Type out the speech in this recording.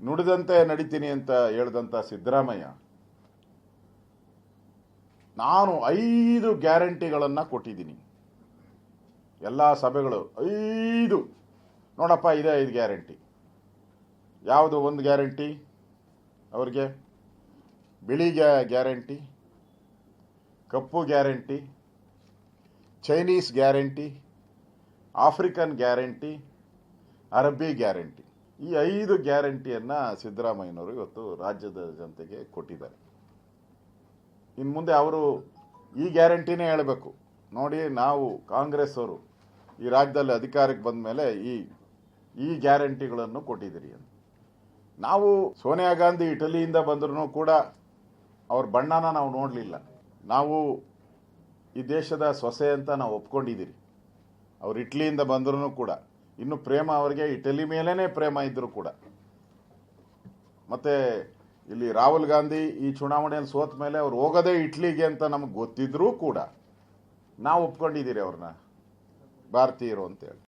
ನುಡಿದಂತೆ ನಡಿತೀನಿ ಅಂತ ಹೇಳಿದಂಥ ಸಿದ್ದರಾಮಯ್ಯ ನಾನು 5 ಗ್ಯಾರಂಟಿಗಳನ್ನು ಕೊಟ್ಟಿದ್ದೀನಿ. ಎಲ್ಲ ಸಭೆಗಳು 5 ನೋಡಪ್ಪ ಇದೆ 5 ಗ್ಯಾರಂಟಿ. ಯಾವುದು ಒಂದು ಗ್ಯಾರಂಟಿ ಅವ್ರಿಗೆ? ಬಿಳಿ ಗ್ಯಾರಂಟಿ, ಕಪ್ಪು guarantee, Chinese guarantee, African guarantee, ಅರಬ್ಬಿ ಗ್ಯಾರಂಟಿ. ಈ 5 ಗ್ಯಾರಂಟಿಯನ್ನು ಸಿದ್ದರಾಮಯ್ಯನವರು ಇವತ್ತು ರಾಜ್ಯದ ಜನತೆಗೆ ಕೊಟ್ಟಿದ್ದಾರೆ. ಇನ್ನು ಮುಂದೆ ಅವರು ಈ ಗ್ಯಾರಂಟಿನೇ ಹೇಳಬೇಕು, ನೋಡಿ ನಾವು ಕಾಂಗ್ರೆಸ್ ಅವರು ಈ ರಾಜ್ಯದಲ್ಲಿ ಅಧಿಕಾರಕ್ಕೆ ಬಂದ ಮೇಲೆ ಈ ಗ್ಯಾರಂಟಿಗಳನ್ನು ಕೊಟ್ಟಿದ್ದೀರಿ ಅಂತ. ನಾವು ಸೋನಿಯಾ ಗಾಂಧಿ ಇಟಲಿಯಿಂದ ಬಂದ್ರೂ ಕೂಡ ಅವ್ರ ಬಣ್ಣನ ನಾವು ನೋಡಲಿಲ್ಲ. ನಾವು ಈ ದೇಶದ ಸೊಸೆ ಅಂತ ನಾವು ಒಪ್ಕೊಂಡಿದ್ದೀರಿ. ಅವ್ರು ಇಟ್ಲಿಯಿಂದ ಬಂದ್ರೂ ಕೂಡ ಇನ್ನು ಪ್ರೇಮ ಅವರಿಗೆ ಇಟಲಿ ಮೇಲೇ ಪ್ರೇಮ ಇದ್ದರೂ ಕೂಡ. ಮತ್ತೆ ಇಲ್ಲಿ ರಾಹುಲ್ ಗಾಂಧಿ ಈ ಚುನಾವಣೆಯಲ್ಲಿ ಸೋತ ಮೇಲೆ ಅವ್ರು ಹೋಗೋದೇ ಇಟ್ಲಿಗೆ ಅಂತ ನಮಗೆ ಗೊತ್ತಿದ್ರೂ ಕೂಡ ನಾವು ಒಪ್ಕೊಂಡಿದ್ದೀರಿ ಅವ್ರನ್ನ ಭಾರತೀಯರು ಅಂತೇಳಿ.